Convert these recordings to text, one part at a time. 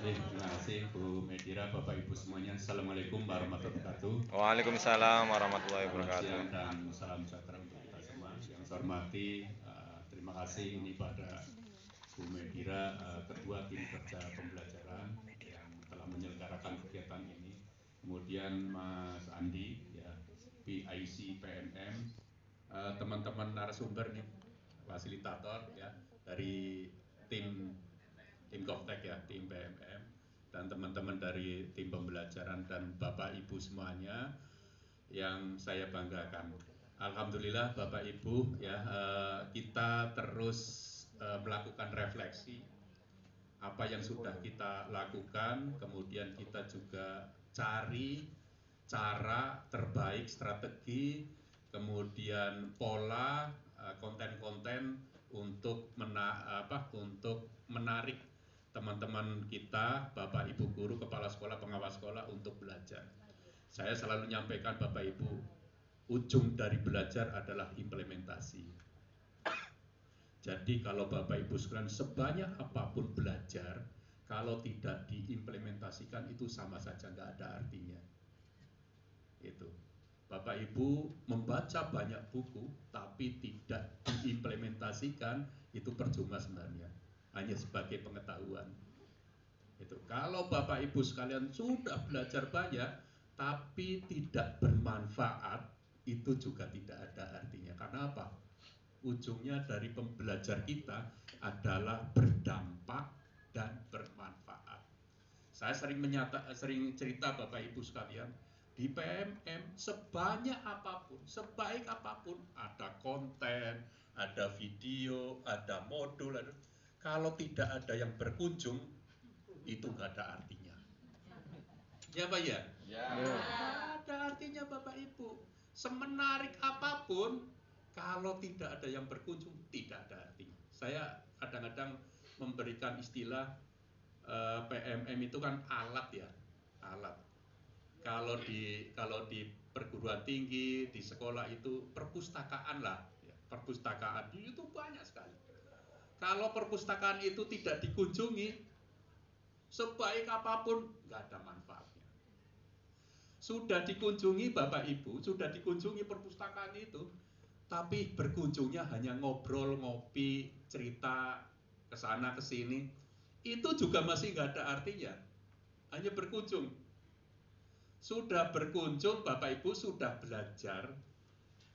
Terima kasih Bu Medira, Bapak Ibu semuanya. Assalamualaikum warahmatullahi wabarakatuh. Waalaikumsalam warahmatullahi Selamat wabarakatuh. siang dan salam sejahtera untuk kita semua. Yang saya hormati, terima kasih ini pada Bu Medira, Ketua Tim Kerja Pembelajaran yang telah menyelenggarakan kegiatan ini. Kemudian Mas Andi, ya, PIC PMM, teman-teman narasumber nih, fasilitator ya dari tim Govtech ya, tim PMM, dan teman-teman dari tim pembelajaran dan Bapak Ibu semuanya yang saya banggakan. Alhamdulillah Bapak Ibu ya, kita terus melakukan refleksi apa yang sudah kita lakukan, kemudian kita juga cari cara terbaik, strategi, kemudian pola, konten-konten untuk menarik teman-teman kita, Bapak Ibu guru, kepala sekolah, pengawas sekolah untuk belajar. Saya selalu menyampaikan Bapak Ibu, ujung dari belajar adalah implementasi. Jadi kalau Bapak Ibu sekalian sebanyak apapun belajar, kalau tidak diimplementasikan itu sama saja nggak ada artinya. Itu. Bapak Ibu membaca banyak buku tapi tidak diimplementasikan itu percuma sebenarnya, hanya sebagai pengetahuan. Itu. Kalau Bapak Ibu sekalian sudah belajar banyak tapi tidak bermanfaat, itu juga tidak ada artinya. Karena apa? Ujungnya dari pembelajar kita adalah berdampak dan bermanfaat. Saya sering cerita Bapak Ibu sekalian, di PMM sebanyak apapun, sebaik apapun, ada konten, ada video, ada modul, kalau tidak ada yang berkunjung, itu nggak ada artinya. Ya Pak ya? Ya. Nggak ada artinya Bapak Ibu. Semenarik apapun, kalau tidak ada yang berkunjung, tidak ada artinya. Saya kadang-kadang memberikan istilah PMM itu kan alat ya, alat. Kalau di perguruan tinggi, di sekolah itu perpustakaan lah, ya, perpustakaan itu banyak sekali. Kalau perpustakaan itu tidak dikunjungi, sebaik apapun nggak ada manfaatnya. Sudah dikunjungi Bapak Ibu, sudah dikunjungi perpustakaan itu, tapi berkunjungnya hanya ngobrol, ngopi, cerita ke sana ke sini, itu juga masih nggak ada artinya, hanya berkunjung. Sudah berkunjung Bapak Ibu, sudah belajar,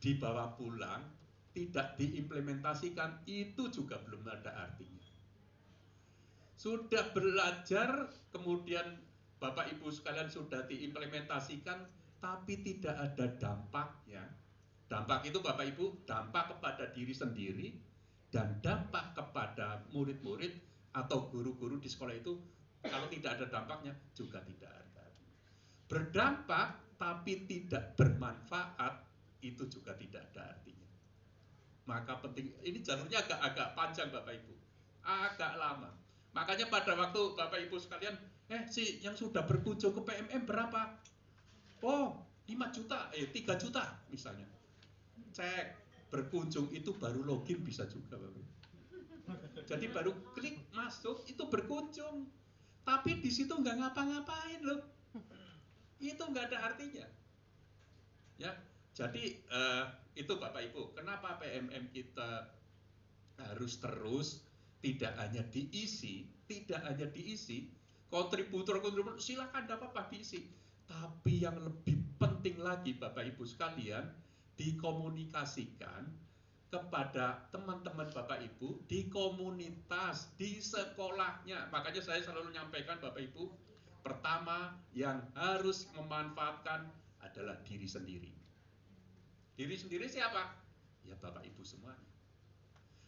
dibawa pulang, tidak diimplementasikan, itu juga belum ada artinya. Sudah belajar, kemudian Bapak Ibu sekalian sudah diimplementasikan, tapi tidak ada dampaknya. Dampak itu Bapak Ibu, dampak kepada diri sendiri dan dampak kepada murid-murid atau guru-guru di sekolah itu, kalau tidak ada dampaknya juga tidak ada. Berdampak tapi tidak bermanfaat, itu juga tidak ada artinya. Maka penting, ini jalurnya agak panjang Bapak Ibu, agak lama. Makanya pada waktu Bapak Ibu sekalian, yang sudah berkunjung ke PMM berapa? Oh, 5 juta, 3 juta misalnya. Cek, berkunjung itu baru login bisa juga Bapak. Jadi baru klik masuk itu berkunjung. Tapi di situ nggak ngapa-ngapain loh. Itu nggak ada artinya. Ya, jadi itu Bapak Ibu, kenapa PMM kita harus terus tidak hanya diisi, kontributor silakan dapat apa diisi, tapi yang lebih penting lagi Bapak Ibu sekalian, dikomunikasikan kepada teman-teman Bapak Ibu di komunitas, di sekolahnya. Makanya saya selalu menyampaikan Bapak Ibu, pertama yang harus memanfaatkan adalah diri sendiri. Diri sendiri siapa? Ya Bapak Ibu semuanya.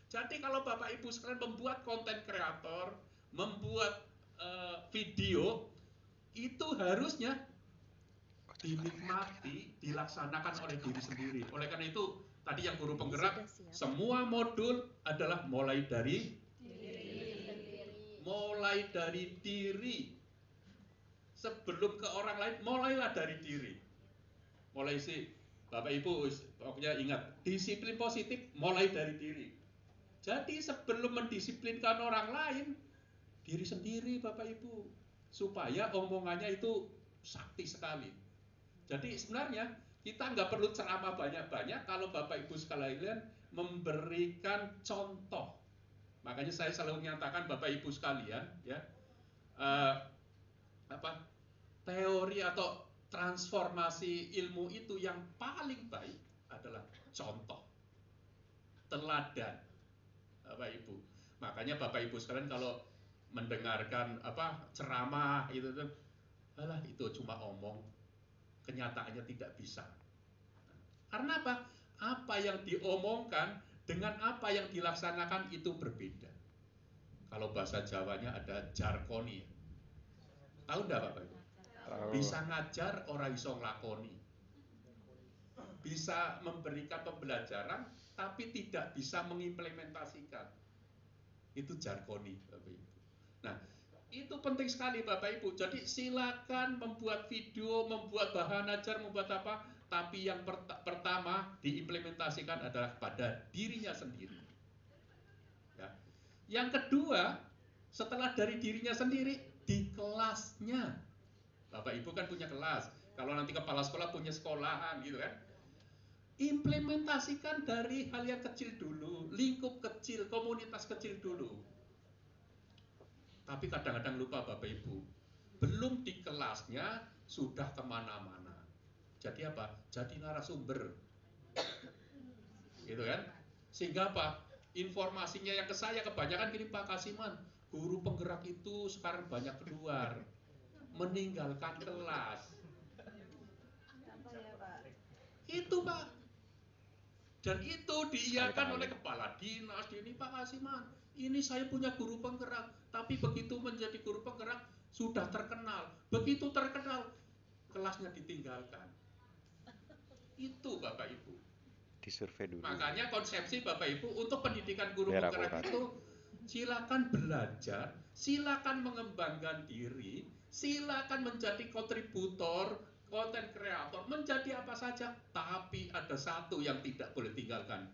Jadi kalau Bapak Ibu sekalian membuat konten kreator, membuat video, itu harusnya dinikmati, dilaksanakan oleh diri sendiri. Oleh karena itu, tadi yang guru penggerak, semua modul adalah mulai dari diri. Sebelum ke orang lain, mulailah dari diri. Mulai sih, Bapak Ibu, pokoknya ingat, disiplin positif mulai dari diri. Jadi sebelum mendisiplinkan orang lain, diri sendiri Bapak Ibu. supaya omongannya itu sakti sekali. Jadi sebenarnya kita nggak perlu ceramah banyak-banyak kalau Bapak Ibu sekalian memberikan contoh. Makanya saya selalu menyatakan Bapak Ibu sekalian, ya, teori atau transformasi ilmu itu yang paling baik adalah contoh, teladan, Bapak Ibu. Makanya Bapak Ibu sekalian kalau mendengarkan ceramah itu cuma omong, kenyataannya tidak bisa. Karena apa? Apa yang diomongkan dengan apa yang dilaksanakan itu berbeda. Kalau bahasa Jawanya ada jarkoni. Tahu enggak Bapak Ibu? Bisa ngajar orang iso nglakoni. Bisa memberikan pembelajaran tapi tidak bisa mengimplementasikan. Itu jarkoni Bapak Ibu. Nah, itu penting sekali Bapak Ibu. Jadi silakan membuat video, membuat bahan ajar, membuat apa, tapi yang pertama diimplementasikan adalah pada dirinya sendiri. Ya. Yang kedua, setelah dari dirinya sendiri, di kelasnya. Bapak Ibu kan punya kelas. Kalau nanti kepala sekolah punya sekolahan gitu kan. Implementasikan dari hal yang kecil dulu, lingkup kecil, komunitas kecil dulu. Tapi kadang-kadang lupa Bapak Ibu, belum di kelasnya sudah kemana-mana. Jadi apa? Jadi narasumber. Gitu kan? Sehingga apa? Informasinya yang ke saya kebanyakan gini Pak Kasiman, guru penggerak itu sekarang banyak keluar, meninggalkan kelas. Itu Pak. Dan itu diiyakan oleh kepala dinas, ini Pak Kasiman. Ini saya punya guru penggerak, tapi begitu menjadi guru penggerak sudah terkenal. Begitu terkenal, kelasnya ditinggalkan. Itu Bapak Ibu. Disurvei dulu. Makanya konsepsi Bapak Ibu untuk pendidikan guru penggerak itu silakan belajar, silakan mengembangkan diri, silakan menjadi kontributor, konten kreator, menjadi apa saja, tapi ada satu yang tidak boleh tinggalkan,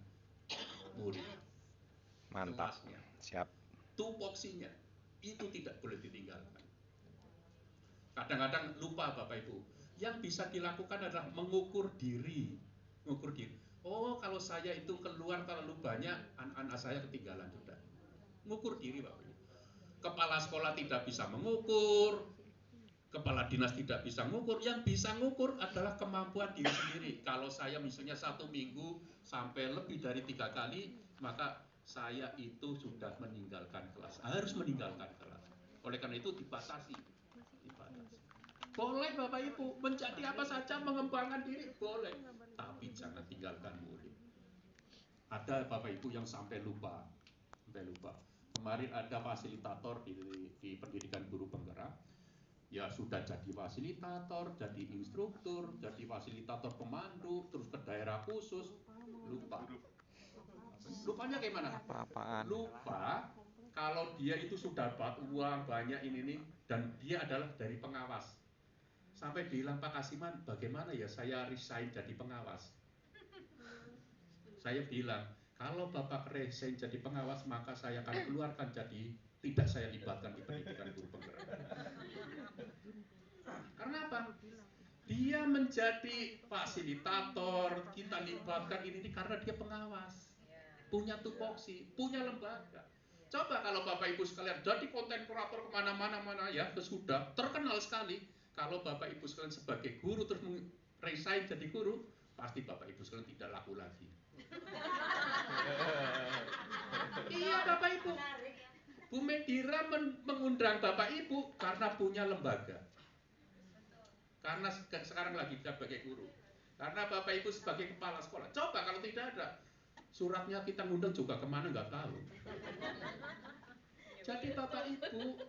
murid. Mantap. Kelasnya. Siap. Tupoksinya itu tidak boleh ditinggalkan. Kadang-kadang lupa Bapak Ibu. Yang bisa dilakukan adalah mengukur diri. Mengukur diri. Oh, kalau saya itu keluar terlalu banyak, anak-anak saya ketinggalan sudah. Mengukur diri Bapak Ibu. Kepala sekolah tidak bisa mengukur, kepala dinas tidak bisa mengukur. Yang bisa mengukur adalah kemampuan diri sendiri. Kalau saya misalnya 1 minggu sampai lebih dari 3 kali, maka saya itu sudah meninggalkan kelas, harus meninggalkan kelas. Oleh karena itu dibatasi. Boleh Bapak Ibu menjadi apa saja, mengembangkan diri boleh, tapi jangan tinggalkan murid. Ada Bapak Ibu yang sampai lupa. Kemarin ada fasilitator di pendidikan guru penggerak, ya sudah jadi fasilitator, jadi instruktur, jadi fasilitator pemandu, terus ke daerah khusus, lupa. Lupanya gimana? Apa-apaan? Lupa kalau dia itu sudah dapat uang banyak ini dan dia adalah dari pengawas. Sampai bilang Pak Kasiman, bagaimana ya saya resign jadi pengawas? Saya bilang, kalau Bapak resign jadi pengawas, maka saya akan keluarkan jadi tidak saya libatkan di pendidikan guru penggerak. Karena apa? Dia menjadi fasilitator, kita libatkan ini karena dia pengawas. Punya tupoksi, punya lembaga. Coba kalau Bapak Ibu sekalian jadi konten kreator kemana-mana ya, sudah terkenal sekali. Kalau Bapak Ibu sekalian sebagai guru terus resign jadi guru, pasti Bapak Ibu sekalian tidak laku lagi. Iya Bapak Ibu. Bu Medira mengundang Bapak Ibu karena punya lembaga. Karena sekarang lagi sebagai guru. Karena Bapak Ibu sebagai kepala sekolah. Coba kalau tidak ada, suratnya kita ngundang juga kemana nggak tahu. Jadi Bapak Ibu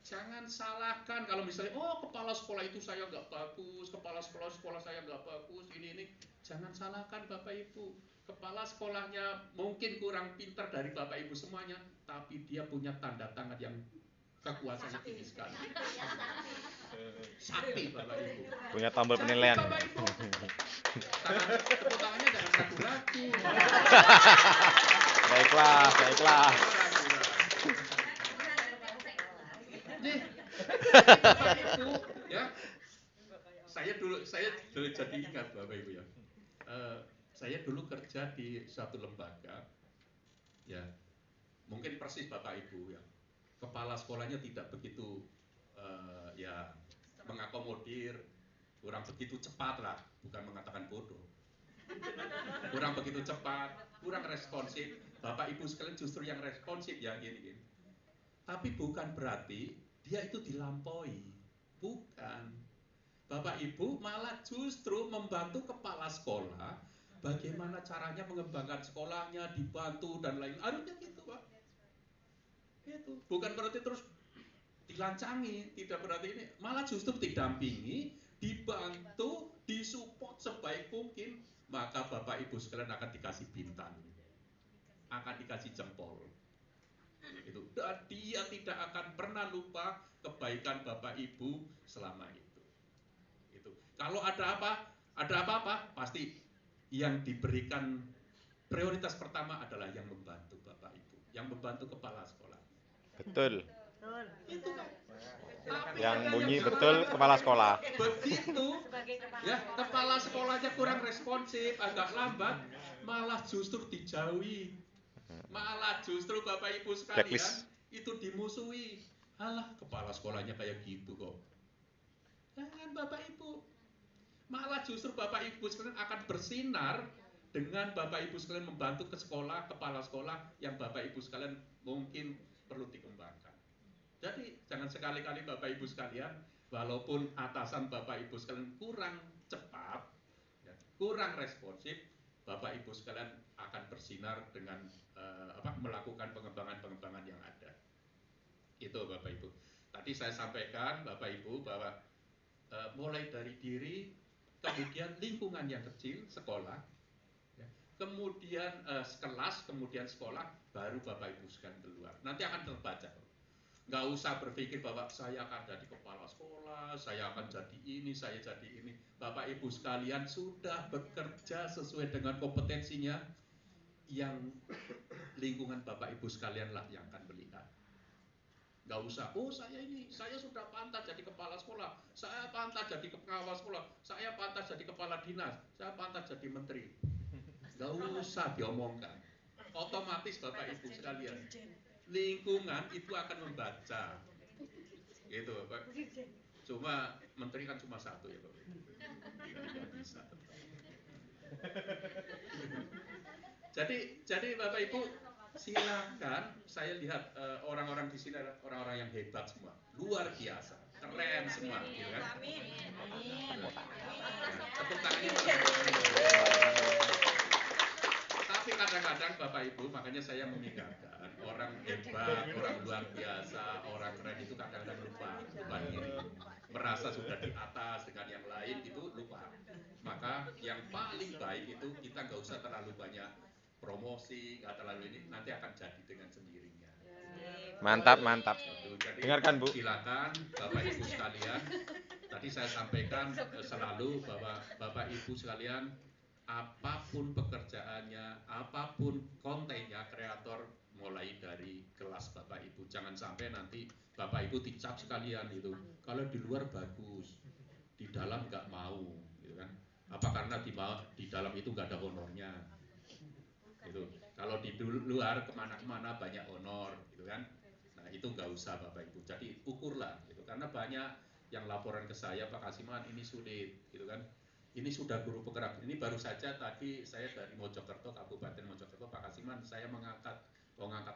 jangan salahkan kalau misalnya kepala sekolah itu saya nggak bagus, kepala sekolah saya nggak bagus, ini. Jangan salahkan Bapak Ibu. Kepala sekolahnya mungkin kurang pintar dari Bapak Ibu semuanya, tapi dia punya tanda tangan yang kekuasaannya tinggi sekali. Sakti Bapak Ibu. Punya tombol penilaian. Bapak Ibu. Tepuk tangannya jangan ragu-ragu. Baiklah. Nih, Bapak Ibu, ya, saya dulu jadi ingat Bapak Ibu ya. Saya dulu kerja di suatu lembaga, ya, mungkin persis Bapak Ibu ya. Kepala sekolahnya tidak begitu ya mengakomodir, kurang begitu cepat lah, bukan mengatakan bodoh. Kurang begitu cepat, kurang responsif. Bapak Ibu sekalian justru yang responsif ya gini. Tapi bukan berarti dia itu dilampaui. Bukan. Bapak Ibu malah justru membantu kepala sekolah bagaimana caranya mengembangkan sekolahnya, dibantu dan lain. Harusnya gitu, Pak. Itu bukan berarti terus dilancangi, tidak berarti ini, malah justru didampingi, dibantu, disupport sebaik mungkin, maka Bapak Ibu sekalian akan dikasih bintang, akan dikasih jempol. Itu. Dan dia tidak akan pernah lupa kebaikan Bapak Ibu selama itu. Kalau ada apa-apa, pasti yang diberikan prioritas pertama adalah yang membantu Bapak Ibu, yang membantu kepala sekolah. Betul. Itu kan. Yang bunyi betul kepala sekolah. Begitu, ya kepala sekolahnya kurang responsif, agak lambat, malah justru dijauhi. Malah justru Bapak Ibu sekalian Blacklist. itu dimusuhi. Alah, kepala sekolahnya kayak gitu kok. Jangan Bapak Ibu. Malah justru Bapak Ibu sekalian akan bersinar dengan Bapak Ibu sekalian membantu ke sekolah, kepala sekolah yang Bapak Ibu sekalian mungkin perlu dikembangkan. Jadi jangan sekali-kali Bapak Ibu sekalian, walaupun atasan Bapak Ibu sekalian kurang cepat, ya, kurang responsif, Bapak Ibu sekalian akan bersinar dengan melakukan pengembangan-pengembangan yang ada. Itu Bapak Ibu. Tadi saya sampaikan Bapak Ibu bahwa mulai dari diri, kemudian lingkungan yang kecil, sekolah, ya, kemudian kelas, kemudian sekolah, baru Bapak Ibu sekalian keluar. Nanti akan terbaca. Nggak usah berpikir bahwa saya akan jadi kepala sekolah, saya akan jadi ini, saya jadi ini. Bapak Ibu sekalian sudah bekerja sesuai dengan kompetensinya, yang lingkungan Bapak Ibu sekalian lah yang akan melihat. Nggak usah, oh saya sudah pantas jadi kepala sekolah, saya pantas jadi pengawas sekolah, saya pantas jadi kepala dinas, saya pantas jadi menteri. Nggak usah diomongkan. Otomatis Bapak Ibu sekalian, lingkungan itu akan membaca. Gitu Bapak. Cuma menteri kan cuma satu ya Bapak. Tidak bisa. Jadi Bapak Ibu silakan, saya lihat orang-orang di sini adalah orang-orang yang hebat semua, luar biasa, keren semua, gitu kan? Tepuk tangannya. Tapi kadang-kadang Bapak Ibu, makanya saya mengingatkan, orang hebat, orang luar biasa, orang keren itu kadang-kadang lupa diri, merasa sudah di atas dengan yang lain itu lupa. Maka yang paling baik itu kita nggak usah terlalu banyak promosi, nggak terlalu ini, nanti akan jadi dengan sendirinya. Mantap. Jadi, dengarkan Bu. silakan Bapak Ibu sekalian. Tadi saya sampaikan selalu bahwa Bapak Ibu sekalian, apapun pekerjaannya, apapun kontennya, kreator mulai dari kelas Bapak Ibu. Jangan sampai nanti Bapak Ibu dicap sekalian itu. Kalau di luar bagus, di dalam nggak mau, gitu kan? Apa karena di dalam itu nggak ada honornya? Gitu. Kalau di luar kemana-kemana banyak honor, gitu kan? Nah itu nggak usah Bapak Ibu. Jadi ukurlah, gitu. Karena banyak yang laporan ke saya, Pak Kasiman ini sulit, gitu kan? Ini sudah guru penggerak. Ini baru saja tadi saya dari Mojokerto, Kabupaten Mojokerto, Pak Kasiman, saya mengangkat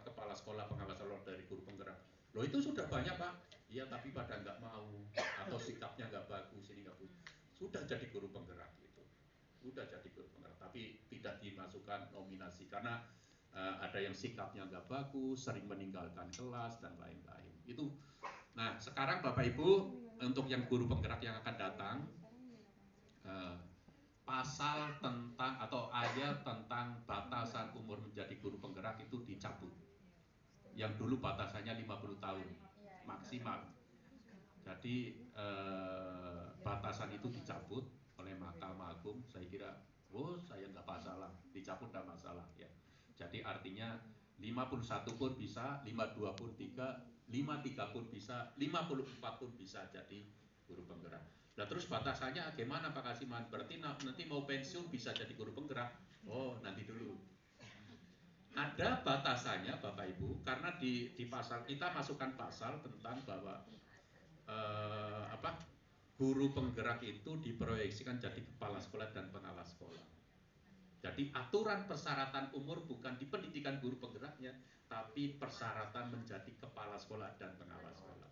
kepala sekolah pengawas sekolah dari guru penggerak. Loh itu sudah banyak Pak. Iya tapi pada nggak mau atau sikapnya nggak bagus, ini nggak bagus. Sudah jadi guru penggerak itu. Sudah jadi guru penggerak, tapi tidak dimasukkan nominasi karena ada yang sikapnya nggak bagus, sering meninggalkan kelas dan lain-lain. Itu. Nah sekarang Bapak Ibu untuk yang guru penggerak yang akan datang, pasal tentang atau ayat tentang batasan umur menjadi guru penggerak itu dicabut. Yang dulu batasannya 50 tahun maksimal. Jadi batasan itu dicabut oleh Mahkamah Agung. Saya kira, saya nggak masalah, dicabut nggak masalah ya. Jadi artinya 51 pun bisa, 52 pun 53 pun bisa, 54 pun bisa jadi guru penggerak. Nah terus batasannya gimana Pak Kasiman? Berarti nanti mau pensiun bisa jadi guru penggerak? Oh nanti dulu. Ada batasannya Bapak Ibu, karena di pasal kita masukkan pasal tentang bahwa guru penggerak itu diproyeksikan jadi kepala sekolah dan pengawas sekolah. Jadi aturan persyaratan umur bukan di pendidikan guru penggeraknya, tapi persyaratan menjadi kepala sekolah dan pengawas sekolah.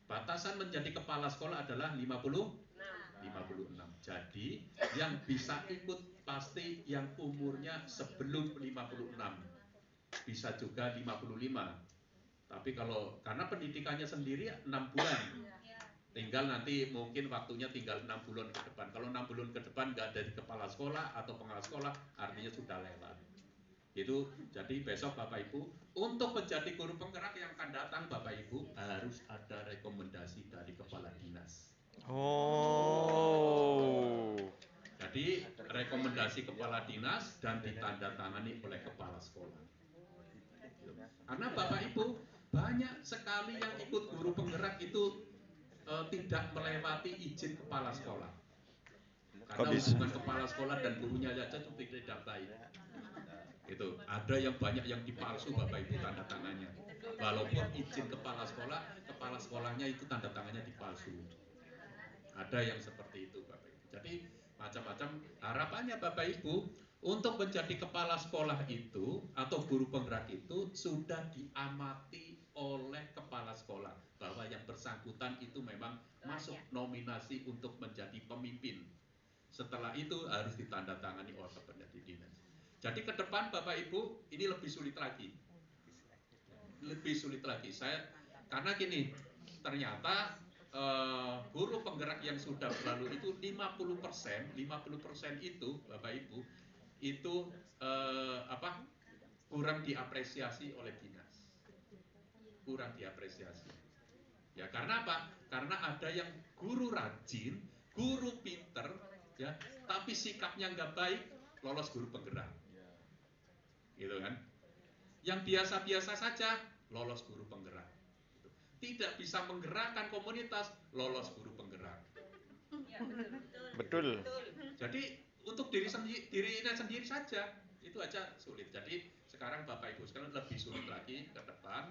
Batasan menjadi kepala sekolah adalah 56. Jadi yang bisa ikut pasti yang umurnya sebelum 56. Bisa juga 55. Tapi karena pendidikannya sendiri 6 bulan. Tinggal nanti mungkin waktunya tinggal 6 bulan ke depan. Kalau 6 bulan ke depan nggak dari kepala sekolah atau pengawas sekolah, artinya sudah lewat. Itu jadi besok Bapak Ibu, untuk menjadi guru penggerak yang akan datang Bapak Ibu, harus ada rekomendasi dari kepala dinas. Oh. Jadi rekomendasi kepala dinas dan ditandatangani oleh kepala sekolah. Karena Bapak Ibu, banyak sekali yang ikut guru penggerak itu tidak melewati izin kepala sekolah. Karena hubungan kepala sekolah dan gurunya saja itu tidak baik. Itu ada yang banyak yang dipalsu Bapak Ibu tanda tangannya. Walaupun izin kepala sekolahnya itu tanda tangannya dipalsu. Ada yang seperti itu Bapak Ibu. Jadi macam-macam harapannya Bapak Ibu untuk menjadi kepala sekolah itu atau guru penggerak itu sudah diamati oleh kepala sekolah bahwa yang bersangkutan itu memang masuk nominasi untuk menjadi pemimpin. Setelah itu harus ditandatangani oleh kepala dinas. Jadi ke depan Bapak Ibu ini lebih sulit lagi. Karena gini, ternyata guru penggerak yang sudah berlalu itu 50% itu Bapak Ibu itu kurang diapresiasi oleh dinas. Kurang diapresiasi. Ya karena apa? Karena ada yang guru rajin, guru pinter, ya, tapi sikapnya nggak baik, lolos guru penggerak. Gitu kan? Yang biasa-biasa saja, lolos guru penggerak. Tidak bisa menggerakkan komunitas, lolos guru penggerak. Betul. Jadi untuk dirinya sendiri saja itu aja sulit. Jadi sekarang Bapak Ibu sekalian lebih sulit lagi ke depan.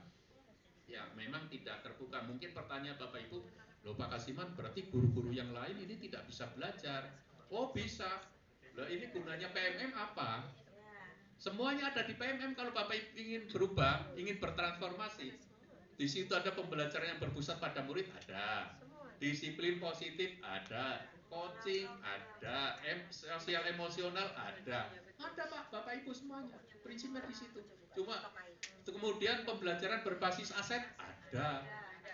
Ya memang tidak terbuka. Mungkin pertanyaan Bapak Ibu, loh Pak Kasiman berarti guru-guru yang lain ini tidak bisa belajar? Oh bisa. Loh ini gunanya PMM apa? Semuanya ada di PMM kalau Bapak Ibu ingin berubah, ingin bertransformasi. Di situ ada pembelajaran yang berpusat pada murid ada. Disiplin positif ada. Coaching ada, sosial emosional ada Pak, Bapak Ibu semuanya, prinsipnya di situ. Cuma kemudian pembelajaran berbasis aset ada,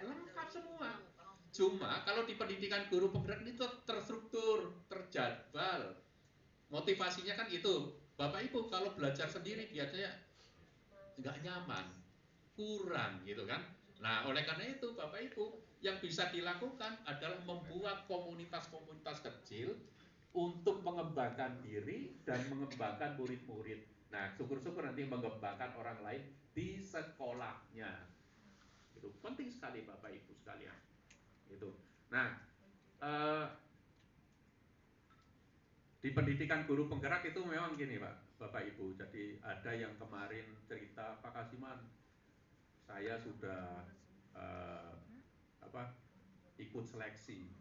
lengkap semua. Cuma kalau di pendidikan guru penggerak itu terstruktur, terjadwal, motivasinya kan itu. Bapak Ibu kalau belajar sendiri biasanya nggak nyaman, kurang gitu kan. Nah oleh karena itu Bapak Ibu yang bisa dilakukan adalah membuat komunitas-komunitas kecil untuk mengembangkan diri dan mengembangkan murid-murid. Nah syukur-syukur nanti mengembangkan orang lain di sekolahnya. Itu penting sekali Bapak Ibu sekalian. Itu. Nah di pendidikan guru penggerak itu memang gini Pak, Bapak Ibu. Jadi ada yang kemarin cerita Pak Kasiman, saya sudah ikut seleksi,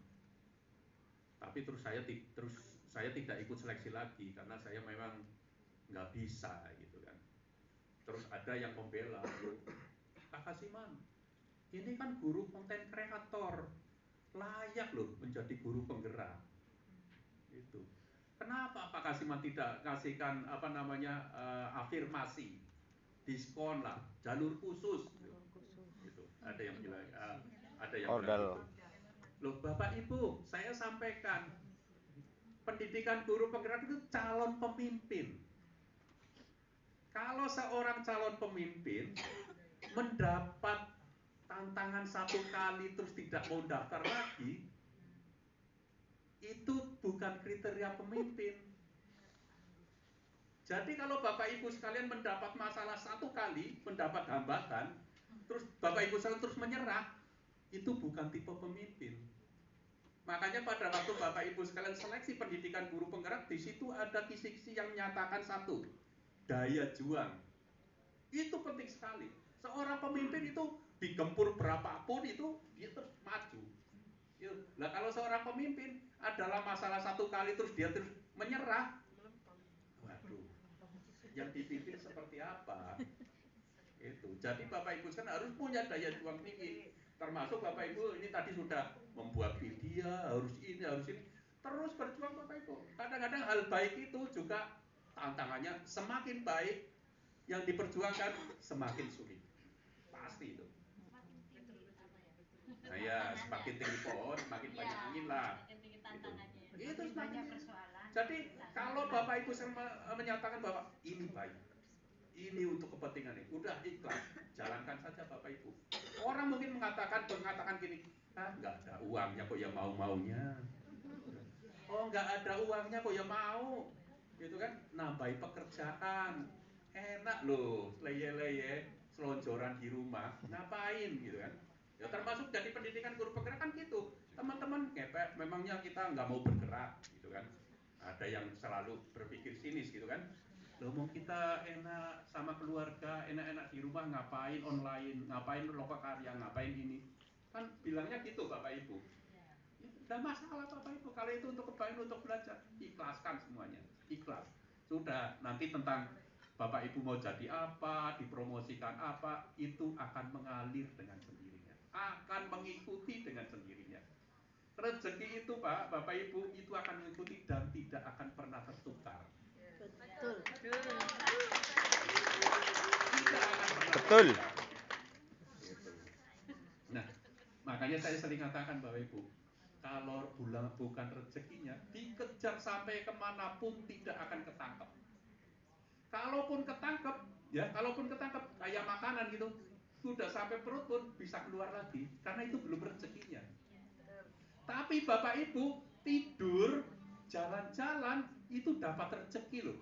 tapi terus saya tidak ikut seleksi lagi karena saya memang nggak bisa gitu kan. Terus ada yang membela, Pak Kasiman, ini kan guru konten kreator, layak loh menjadi guru penggerak. Itu. Kenapa Pak Kasiman tidak kasihkan afirmasi, diskon lah, jalur khusus? Gitu. Ada yang bilang, bilang gitu. Loh Bapak Ibu, saya sampaikan pendidikan guru penggerak itu calon pemimpin. Kalau seorang calon pemimpin mendapat tantangan satu kali terus tidak mau daftar lagi, itu bukan kriteria pemimpin. Jadi kalau Bapak Ibu sekalian mendapat masalah satu kali, mendapat hambatan, terus Bapak Ibu sekalian terus menyerah, itu bukan tipe pemimpin. Makanya pada waktu Bapak Ibu sekalian seleksi pendidikan guru penggerak, di situ ada kisi-kisi yang menyatakan satu, daya juang. Itu penting sekali. Seorang pemimpin itu digempur berapapun itu dia terus maju. Nah kalau seorang pemimpin adalah masalah satu kali terus dia terus menyerah, waduh, yang dipimpin seperti apa? Itu. Jadi Bapak Ibu kan harus punya daya juang tinggi. Termasuk Bapak Ibu ini tadi sudah membuat video, harus ini, terus berjuang Bapak Ibu. Kadang-kadang hal baik itu juga tantangannya semakin baik, yang diperjuangkan semakin sulit. Pasti itu. Nah ya, semakin tinggi pohon, semakin banyak angin lah. Itu semakin persoalan. Jadi kalau Bapak Ibu menyatakan bahwa ini baik, ini untuk kepentingan ini, udah ikhlas, jalankan saja Bapak Ibu. Orang mungkin mengatakan gini, nggak ada uangnya kok ya mau-maunya. Oh nggak ada uangnya kok ya mau, gitu kan? Nambahi pekerjaan, enak loh, leye-leye, selonjoran di rumah, ngapain gitu kan? Ya termasuk jadi pendidikan guru penggerak kan gitu. Teman-teman ngepek, memangnya kita nggak mau bergerak, gitu kan? Ada yang selalu berpikir sinis gitu kan? Loh mau kita enak sama keluarga, enak-enak di rumah, ngapain online, ngapain lokakarya, ngapain ini? Kan bilangnya gitu Bapak Ibu. Tidak masalah Bapak Ibu, kalau itu untuk kebaikan, untuk belajar, ikhlaskan semuanya, ikhlas. Sudah, nanti tentang Bapak Ibu mau jadi apa, dipromosikan apa, itu akan mengalir dengan sendirinya, akan mengikuti dengan sendirinya. Rezeki itu Pak, Bapak Ibu, itu akan mengikuti dan tidak akan pernah tertukar. Betul. Betul. Nah, makanya saya sering katakan Bapak Ibu, kalau bukan rezekinya, dikejar sampai kemanapun tidak akan ketangkep. Kalaupun ketangkep kayak makanan gitu, sudah sampai perut pun bisa keluar lagi, karena itu belum rezekinya. Tapi Bapak Ibu tidur, jalan-jalan itu dapat rezeki loh.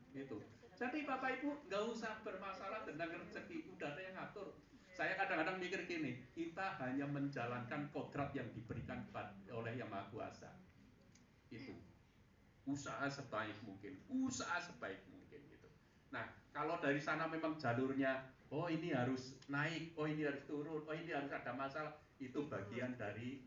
Gitu. Jadi Bapak Ibu nggak usah bermasalah tentang rezeki, udah ada yang ngatur. Saya kadang-kadang mikir gini, kita hanya menjalankan kodrat yang diberikan oleh Yang Maha Kuasa. Itu. Usaha sebaik mungkin gitu. Nah, kalau dari sana memang jalurnya, oh ini harus naik, oh ini harus turun, oh ini harus ada masalah, itu bagian dari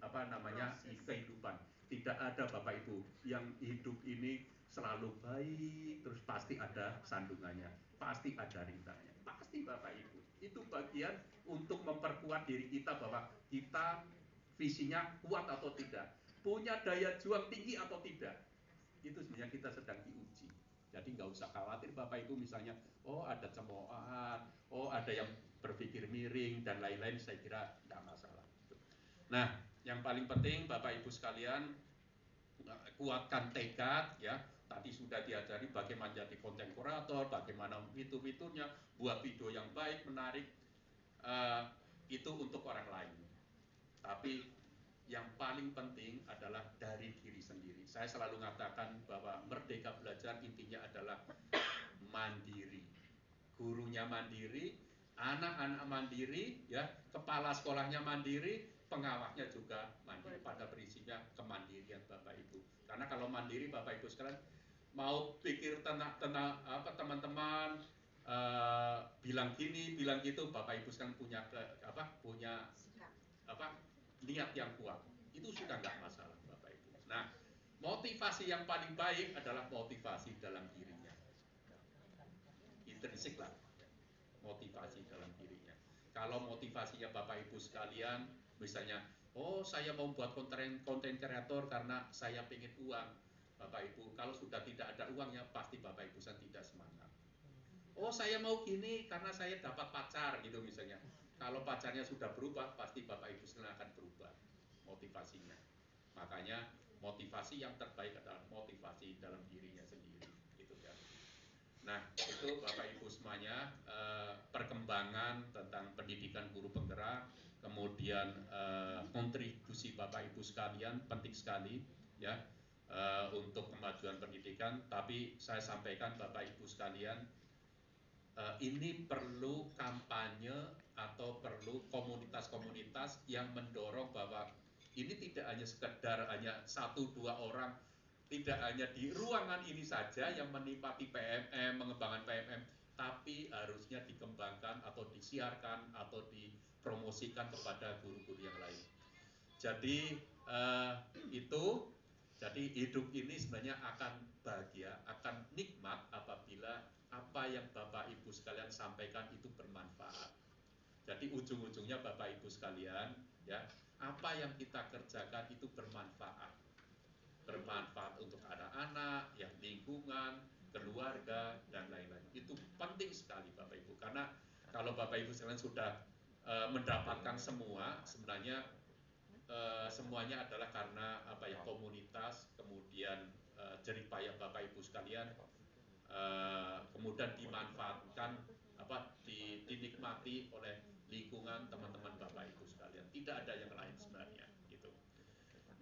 kehidupan. Tidak ada Bapak Ibu yang hidup ini selalu baik, terus pasti ada sandungannya, pasti ada rintangannya, pasti Bapak Ibu. Itu bagian untuk memperkuat diri kita bahwa kita visinya kuat atau tidak, punya daya juang tinggi atau tidak. Itu sebenarnya kita sedang diuji. Jadi nggak usah khawatir Bapak Ibu misalnya, oh ada cemoohan, oh ada yang berpikir miring dan lain-lain, saya kira nggak masalah. Nah, yang paling penting Bapak Ibu sekalian, kuatkan tekad ya. Tadi sudah diajari bagaimana jadi konten kreator, bagaimana fitur-fiturnya, buat video yang baik, menarik, itu untuk orang lain. Tapi yang paling penting adalah dari diri sendiri. Saya selalu mengatakan bahwa merdeka belajar intinya adalah mandiri. Gurunya mandiri, anak-anak mandiri, ya, kepala sekolahnya mandiri, pengawasnya juga mandiri. Pada prinsipnya kemandirian Bapak Ibu. Karena kalau mandiri Bapak Ibu sekalian mau pikir tentang teman-teman bilang gini, bilang gitu, Bapak Ibu sekalian punya niat yang kuat, itu sudah nggak masalah Bapak Ibu. Nah, motivasi yang paling baik adalah motivasi dalam dirinya, intrinsik lah, motivasi dalam dirinya. Kalau motivasinya Bapak Ibu sekalian, misalnya, oh saya mau buat konten kreator karena saya pengen uang, Bapak Ibu, kalau sudah tidak ada uangnya, pasti Bapak Ibu tidak semangat. Oh saya mau gini karena saya dapat pacar gitu misalnya. Kalau pacarnya sudah berubah, pasti Bapak Ibu sekalian akan berubah motivasinya. Makanya motivasi yang terbaik adalah motivasi dalam dirinya sendiri, gitu ya. Nah, itu Bapak Ibu semuanya perkembangan tentang pendidikan guru penggerak, kemudian kontribusi Bapak Ibu sekalian penting sekali ya. untuk kemajuan pendidikan. Tapi saya sampaikan Bapak Ibu sekalian, ini perlu kampanye atau perlu komunitas-komunitas yang mendorong bahwa ini tidak hanya sekedar hanya 1-2 orang, tidak hanya di ruangan ini saja yang menikmati PMM, mengembangkan PMM, tapi harusnya dikembangkan atau disiarkan atau dipromosikan kepada guru-guru yang lain. Jadi jadi hidup ini sebenarnya akan bahagia, akan nikmat apabila apa yang Bapak Ibu sekalian sampaikan itu bermanfaat. Jadi ujung-ujungnya Bapak Ibu sekalian, ya, apa yang kita kerjakan itu bermanfaat. Bermanfaat untuk anak-anak, yang lingkungan, keluarga, dan lain-lain. Itu penting sekali Bapak Ibu, karena kalau Bapak Ibu sekalian sudah mendapatkan semua, sebenarnya semuanya adalah karena komunitas, kemudian jerih payah Bapak Ibu sekalian, kemudian dimanfaatkan, dinikmati oleh lingkungan teman-teman Bapak Ibu sekalian. Tidak ada yang lain sebenarnya, gitu.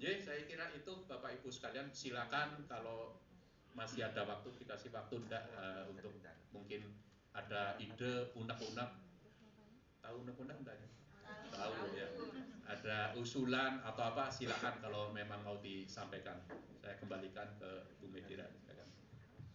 Jadi saya kira itu Bapak Ibu sekalian, silakan kalau masih ada waktu, dikasih waktu enggak untuk mungkin ada ide unek-unek. Tahu unek-unek enggak? Tahu ya. Ada usulan atau apa, silakan kalau memang mau disampaikan. Saya kembalikan ke Bu Medira.